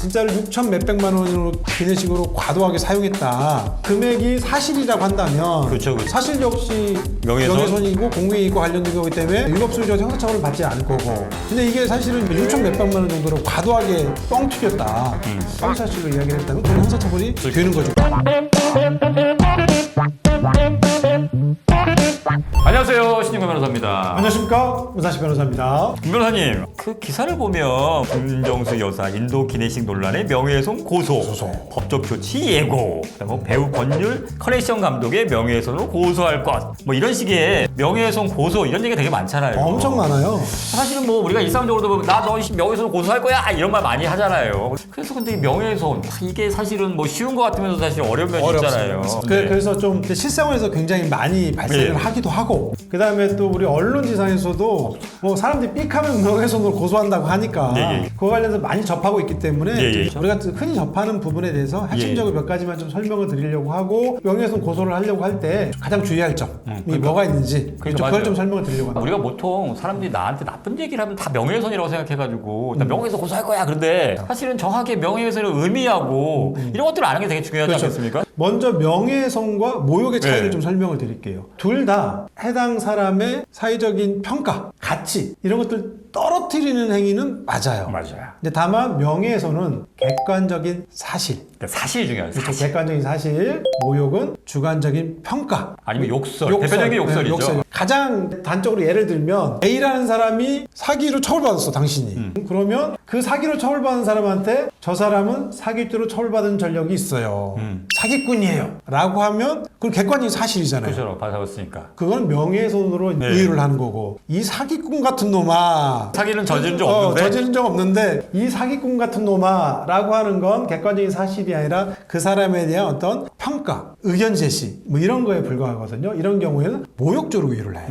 진짜로 6천 몇백만 원으로 기내식으로 과도하게 사용했다. 금액이 사실이라고 한다면 그렇죠. 사실 역시 명예훼손? 명예훼손이고 공무이익과 관련된 거기 때문에 위법수리적 형사처벌을 받지 않을 거고. 근데 이게 사실은 6천 몇백만 원 정도로 과도하게 뻥 튀겼다. 뻥사실로 이야기를 했다면 그건 형사처벌이 되는 거죠. 안녕하세요, 신인권 변호사입니다. 안녕하십니까, 문사시 변호사입니다. 김 변호사님, 그 기사를 보면 김정수 여사 인도 기내식 논란의 명예훼손 고소, 법적 조치 예고, 뭐 배우 권율 커넥션 감독의 명예훼손으로 고소할 것, 뭐 이런 식의 명예훼손 고소 이런 얘기가 되게 많잖아요. 엄청 많아요. 사실은 뭐 우리가 일상적으로도 나 너 명예훼손 고소할 거야 이런 말 많이 하잖아요. 그래서 근데 이 명예훼손 이게 사실은 뭐 쉬운 것 같으면서 사실 어려운 면이 있잖아요. 그래서 좀 실생활에서 굉장히 많이 발생을 하기도 하고, 그 다음에 또 우리 언론지상에서도 뭐 사람들이 삑하면 명예훼손으로 고소한다고 하니까 그거 관련해서 많이 접하고 있기 때문에 우리가 흔히 접하는 부분에 대해서 핵심적으로 몇 가지만 좀 설명을 드리려고 하고, 명예훼손 고소를 하려고 할 때 가장 주의할 점이 뭐가 있는지 그걸 좀 설명을 드리려고 합니다. 우리가 보통 사람들이 나한테 나쁜 얘기를 하면 다 명예훼손이라고 생각해가지고 나 명예훼손 고소할 거야. 그런데 사실은 정확히 명예훼손을 의미하고 이런 것들을 아는 게 되게 중요하지 않습니까? 먼저 명예훼손과 모욕의 차이를 좀 설명을 드릴게요. 둘 다 해당 사람의 사회적인 평가, 가치 이런 것들 떨어뜨리는 행위는 맞아요. 근데 다만 명예훼손은 객관적인 사실. 사실이 중요해요. 그렇죠. 객관적인 사실, 모욕은 주관적인 평가. 아니면 욕설. 대표적인 욕설이죠. 욕설. 가장 단적으로 예를 들면 A라는 사람이 사기로 처벌받았어, 당신이. 그러면 그 사기로 처벌받은 사람한테 저 사람은 사기죄로 처벌받은 전력이 있어요. 사기꾼이에요. 라고 하면 그건 객관적인 사실이잖아요. 그렇죠. 받아봤으니까. 그건 명예훼손으로 의유를 하는 거고, 이 사기꾼 같은 놈아, 사기는 저지른 적 없는데? 저지른 적 없는데 이 사기꾼 같은 놈아 라고 하는 건 객관적인 사실이 아니라 그 사람에 대한 어떤 평가, 의견 제시 뭐 이런 거에 불과하거든요. 이런 경우에는 모욕죄로 의유를 해요.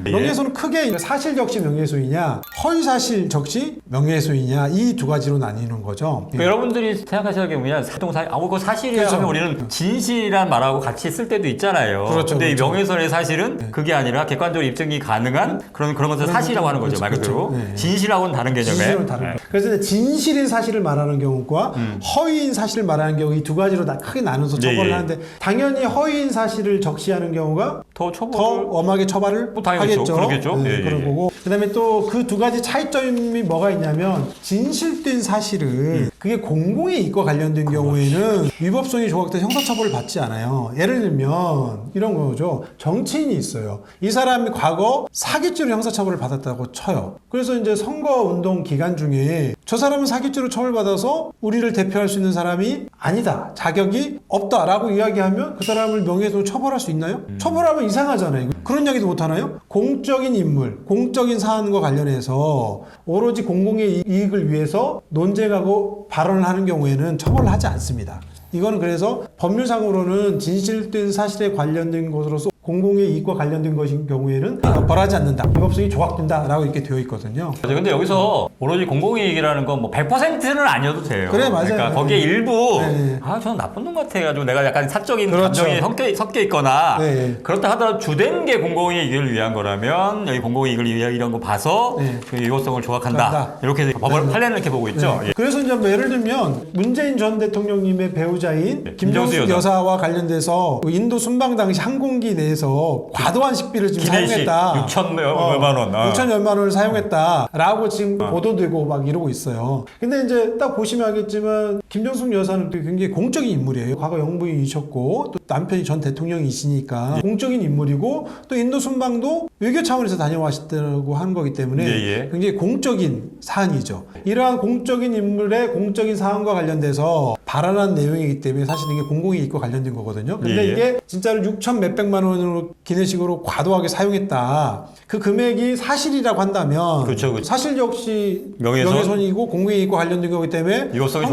명예훼손은 크게 사실 적시 명예훼손이냐, 허위 사실 적시 명예훼손이냐, 이 두 가지로 나뉘는 거죠. 여러분들이 생각하시는 경우에는 그거 사실이야 하면 우리는 진실이란 말하고 같이 쓸 때도 있잖아요. 근데 이 명예훼손의 사실은 그게 아니라 객관적으로 입증이 가능한 그런 것을 사실이라고 하는 거죠. 말 그대로. 진실하고는 다른 개념에. 진실은 다른. 그래서 이제 진실인 사실을 말하는 경우과 허위인 사실을 말하는 경우 이 두 가지로 다 크게 나눠서 처벌을 하는데, 당연히 허위인 사실을 적시하는 경우가 더 엄하게 처벌을 하겠죠. 그러겠죠. 그런 거고. 그다음에 또 그 두 가지 차이점이 뭐가 있냐면, 진실된 사실은 그게 공공의 이익과 관련된 경우에는 위법성이 조각돼서 형사처벌을 받지 않아요. 예를 들면 이런 거죠. 정치인이 있어요. 이 사람이 과거 사기죄로 형사처벌을 받았다고 쳐요. 그래서 이제 선거운동 기간 중에 저 사람은 사기죄로 처벌받아서 우리를 대표할 수 있는 사람이 아니다, 자격이 없다라고 이야기하면 그 사람을 명예훼손으로 처벌할 수 있나요? 처벌하면 이상하잖아요. 그런 이야기도 못하나요? 공적인 인물, 공적인 사안과 관련해서 오로지 공공의 이익을 위해서 논쟁하고 발언을 하는 경우에는 처벌을 하지 않습니다. 이거는 그래서 법률상으로는 진실된 사실에 관련된 것으로서 공공의 이익과 관련된 것인 경우에는 벌하지 않는다, 위법성이 조각된다라고 이렇게 되어 있거든요. 근데 여기서 오로지 공공이익이라는 건 뭐 100%는 아니어도 돼요. 그래, 맞아요. 그러니까 거기에 일부 네. 저는 나쁜 놈 같아가지고 내가 약간 사적인 감정이 섞여 있거나 그렇다 하더라도 주된 게 공공이익을 위한 거라면 여기 공공이익을 위한 이런 거 봐서 그 위법성을 조각한다. 이렇게 법을 판례는 이렇게 보고 있죠. 그래서 이제 뭐 예를 들면 문재인 전 대통령님의 배우자인 김정수 여사와 관련돼서 인도 순방 당시 항공기 내에서 과도한 식비를 지금 사용했다. 6천 몇만 원. 6천 몇만 원을 사용했다라고 지금 보도되고 막 이러고 있어요. 근데 이제 딱 보시면 알겠지만 김정숙 여사는 또 굉장히 공적인 인물이에요. 과거 영부인이셨고 또 남편이 전 대통령이시니까 공적인 인물이고, 또 인도 순방도 외교 차원에서 다녀왔다고 하는 거기 때문에 굉장히 공적인 사안이죠. 이러한 공적인 인물의 공적인 사안과 관련돼서 발언한 내용이기 때문에 사실 이게 공공이익과 관련된 거거든요. 근데 이게 진짜로 6천 몇백만 원으로 기내식으로 과도하게 사용했다. 그 금액이 사실이라고 한다면 사실 역시 명예훼손이고 공공이익과 관련된 거기 때문에 위법성이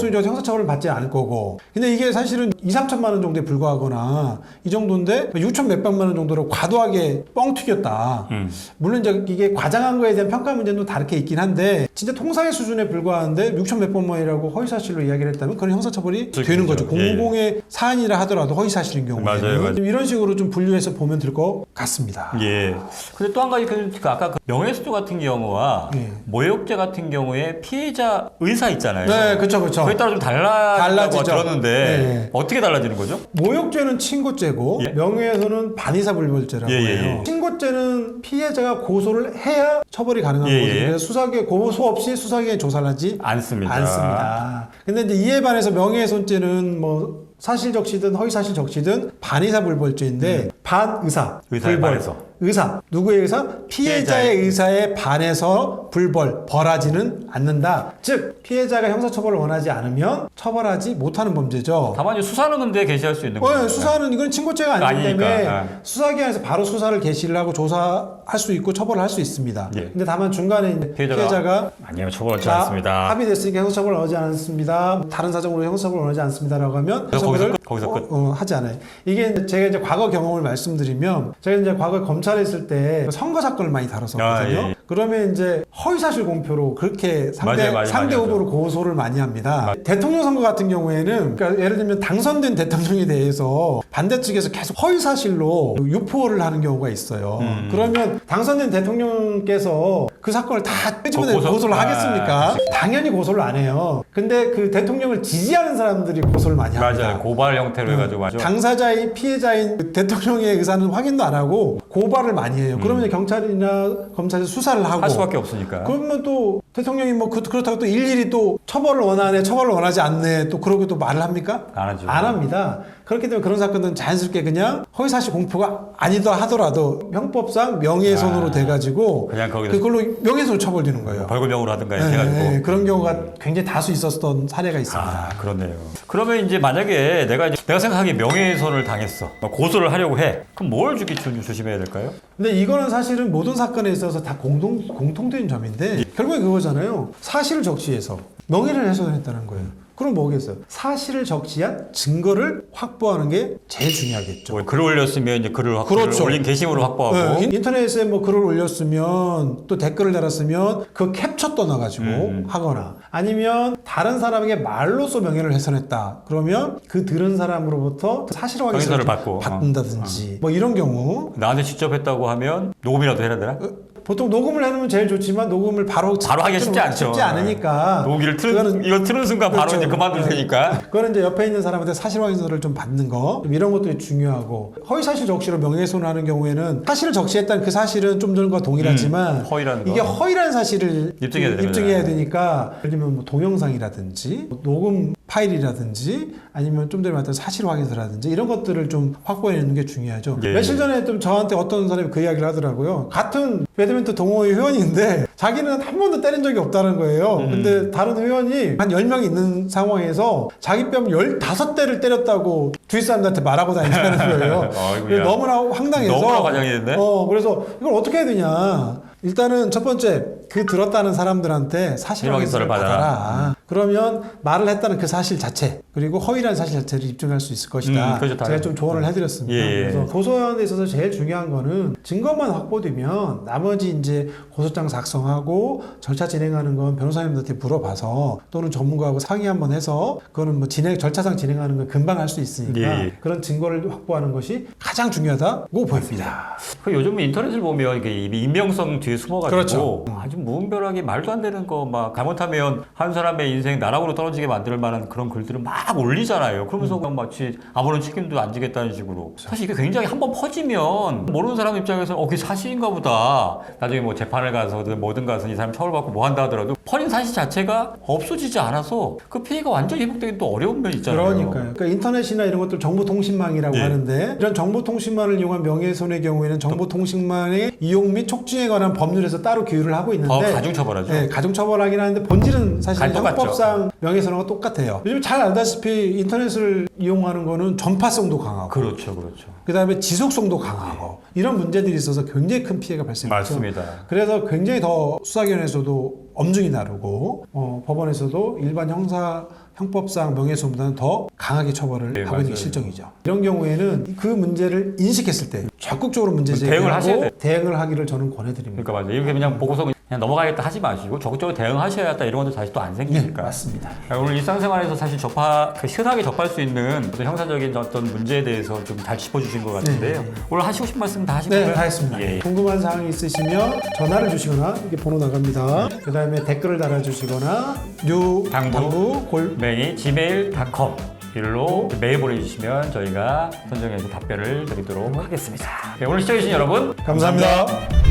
형사처벌을 받지 않을 거고. 근데 이게 사실은 2, 3천만 원 정도에 불과한 거부하거나 이 정도인데 6천 몇백만 원 정도로 과도하게 뻥 튀겼다. 물론 이제 이게 과장한 거에 대한 평가 문제는 다르게 있긴 한데 진짜 통상의 수준에 불과한데 6천 몇백만 원이라고 허위사실로 이야기를 했다면 그건 형사처벌이 되는 거죠. 공공의 사안이라 하더라도 허위사실인 경우에는 맞아요. 이런 식으로 좀 분류해서 보면 될 것 같습니다. 예. 근데 또 한 가지 그 아까 그 명예훼손 같은 경우와 예. 모욕죄 같은 경우에 피해자 의사 있잖아요. 네, 그렇죠. 그에 따라 좀 달라지고 달라지죠. 들었는데 네. 어떻게 달라지는 거죠? 모욕죄는 친고죄고 예. 명예훼손은 반의사불벌죄라고 예, 예, 해요. 예. 친고죄는 피해자가 고소를 해야 처벌이 가능한 예, 거거든요. 예. 그래서 수사기에 고소 없이 수사기에 조사를 하지 않습니다. 근데 이제 이에 반해서 명예훼손죄는 뭐 사실 적시든 허위사실 적시든 반의사불벌죄인데 반의사 의사에 불벌. 반해서. 의사 누구의 의사? 피해자의 의사에 반해서 벌하지는 않는다. 즉 피해자가 형사처벌을 원하지 않으면 처벌하지 못하는 범죄죠. 다만 이제 수사는 근데 개시할 수 있는 거죠. 수사는 이건 친고죄가 아니기 아니니까. 때문에 수사기관에서 바로 수사를 개시를 하고 조사할 수 있고 처벌을 할 수 있습니다. 예. 근데 다만 중간에 이제 피해자가 아니요, 처벌하지 않습니다. 합의됐으니까 형사처벌을 원하지 않습니다. 다른 사정으로 형사처벌을 원하지 않습니다라고 하면 그래서 형사처벌을 거기서 끝. 하지 않아요. 이게 제가 이제 과거 경험을 말씀드리면 제가 이제 과거 검찰에 있을 때 선거 사건을 많이 다뤘었거든요. 아, 예. 그러면 이제 허위사실 공표로 그렇게 상대 맞아요, 상대 많이 후보를 고소를 많이 합니다. 대통령 선거 같은 경우에는 그러니까 예를 들면 당선된 대통령에 대해서 반대 측에서 계속 허위사실로 유포를 하는 경우가 있어요. 그러면 당선된 대통령께서 그 사건을 다 끄집어내고 고소를 하겠습니까? 당연히 고소를 안 해요. 근데 그 대통령을 지지하는 사람들이 고소를 많이 합니다. 맞아요. 고발 형태로 해가지고 맞죠. 당사자인 피해자인 그 대통령의 의사는 확인도 안 하고 고발을 많이 해요. 그러면 경찰이나 검찰이 수사를 하고 할 수밖에 없으니까. 그러면 또 대통령이 뭐 그렇다고 또 일일이 또 처벌을 원하네, 처벌을 원하지 않네, 또 그러고 또 말을 합니까? 안 하죠. 안 합니다. 그렇기 때문에 그런 사건들은 자연스럽게 그냥 허위사실 공표가 아니다 하더라도 형법상 명예훼손으로 돼가지고 그냥 거기서 그걸로 명예훼손 처벌되는 거예요. 벌금형으로 하든가 이렇게 해가지고. 그런 경우가 굉장히 다수 있었던 사례가 있습니다. 아, 그렇네요. 그러면 이제 만약에 내가 생각하기에 명예훼손을 당했어. 고소를 하려고 해. 그럼 뭘 조심해야 될까요? 근데 이거는 사실은 모든 사건에 있어서 다 공통된 점인데 결국엔 그거잖아요. 사실을 적시해서 명예를 훼손했다는 거예요. 그럼 뭐겠어요? 사실을 적시한 증거를 확보하는 게 제일 중요하겠죠. 뭐 글을 올렸으면 이제 글을 올린 게시물을 확보하고. 네, 인터넷에 뭐 글을 올렸으면 또 댓글을 달았으면 그 캡처 떠나가지고 하거나 아니면 다른 사람에게 말로써 명예를 훼손했다. 그러면 그 들은 사람으로부터 사실 확인서를 받는다든지 뭐 이런 경우 나한테 직접 했다고 하면 녹음이라도 해야 되나? 보통 녹음을 해놓으면 제일 좋지만 녹음을 바로 하기 쉽지 않죠. 쉽지 않으니까 녹음기를 이거 틀은 순간 바로 그렇죠. 이제 그만둘 테니까. 그거는 이제 옆에 있는 사람한테 사실 확인서를 좀 받는 거 이런 것들이 중요하고 허위사실 적시로 명예훼손을 하는 경우에는 사실을 적시했다는 그 사실은 좀 전과 동일하지만 허위라는 거. 이게 허위라는 사실을 입증해야 되니까 예를 들면 뭐 동영상이라든지 뭐 녹음 파일이라든지 아니면 좀 전에 말했던 사실 확인서라든지 이런 것들을 좀 확보해내는 게 중요하죠. 예. 며칠 전에 좀 저한테 어떤 사람이 그 이야기를 하더라고요. 같은 배드민턴 동호회 회원인데 자기는 한 번도 때린 적이 없다는 거예요. 근데 다른 회원이 한 10명 있는 상황에서 자기 뺨 15대를 때렸다고 주위 사람들한테 말하고 다니는 거예요. 아이고야. 너무나 황당해서 너무나 과장이는데? 그래서 이걸 어떻게 해야 되냐. 일단은 첫 번째 그 들었다는 사람들한테 사실 확인서를 받아라. 그러면 말을 했다는 그 사실 자체 그리고 허위라는 사실 자체를 입증할 수 있을 것이다. 그렇죠. 제가 좀 조언을 해드렸습니다. 예. 그래서 고소하는 데 있어서 제일 중요한 거는 증거만 확보되면 나머지 이제 고소장 작성하고 절차 진행하는 건 변호사님들한테 물어봐서 또는 전문가하고 상의 한번 해서 그거는 뭐 절차상 진행하는 건 금방 할 수 있으니까 예. 그런 증거를 확보하는 것이 가장 중요하다고 보입니다. 요즘 인터넷을 보면 이게 익명성 뒤에 숨어가지고 그렇죠. 아주 무분별하게 말도 안 되는 거 막 잘못하면 한 사람의 인생 나락으로 떨어지게 만들 만한 그런 글들을 막 올리잖아요. 그러면서 그냥 마치 아무런 책임도 안 지겠다는 식으로. 사실 이게 굉장히 한번 퍼지면 모르는 사람 입장에서는 그게 사실인가 보다. 나중에 뭐 재판을 가서든 뭐든 가서 이 사람 처벌받고 뭐 한다 하더라도 퍼진 사실 자체가 없어지지 않아서 그 피해가 완전히 회복되기 또 어려운 면이 있잖아요. 그러니까 인터넷이나 이런 것들 정보통신망이라고 예. 하는데 이런 정보통신망을 이용한 명예훼손의 경우에는 정보통신망의 이용 및 촉진에 관한 법률에서 따로 규율을 하고 있는데 가중처벌하죠. 네, 가중처벌하긴 하는데 본질은 사실 똑같죠. 형법상 명예훼손하고 똑같아요. 요즘 잘 알다시피 인터넷을 이용하는 거는 전파성도 강하고 그렇죠. 그다음에 지속성도 강하고 이런 문제들이 있어서 굉장히 큰 피해가 발생했죠. 맞습니다. 그래서 굉장히 더 수사기관에서도 엄중히 다루고 법원에서도 일반 형법상 명예훼손보다는 더 강하게 처벌을 네, 하고 있는 게 맞아요. 실정이죠. 이런 경우에는 그 문제를 인식했을 때 적극적으로 문제 대응을 하셔야 제기하고 돼요. 대응을 하기를 저는 권해드립니다. 그러니까 맞아요. 이렇게 그냥 보고서 그냥 넘어가겠다 하지 마시고 적극적으로 대응하셔야겠다 이런 것도 다시 또 안 생기니까. 맞습니다. 오늘 일상생활에서 사실 흔하게 접할 수 있는 어떤 형사적인 어떤 문제에 대해서 좀 잘 짚어주신 것 같은데요. 오늘 하시고 싶은 말씀 다 하신 네, 건가요? 다 했습니다. 예. 궁금한 사항이 있으시면 전화를 주시거나 이게 번호 나갑니다. 그 다음에 댓글을 달아주시거나 당부 gmail.com 일로 메일 보내주시면 저희가 선정해서 답변을 드리도록 하겠습니다. 네, 오늘 시청해주신 여러분 감사합니다.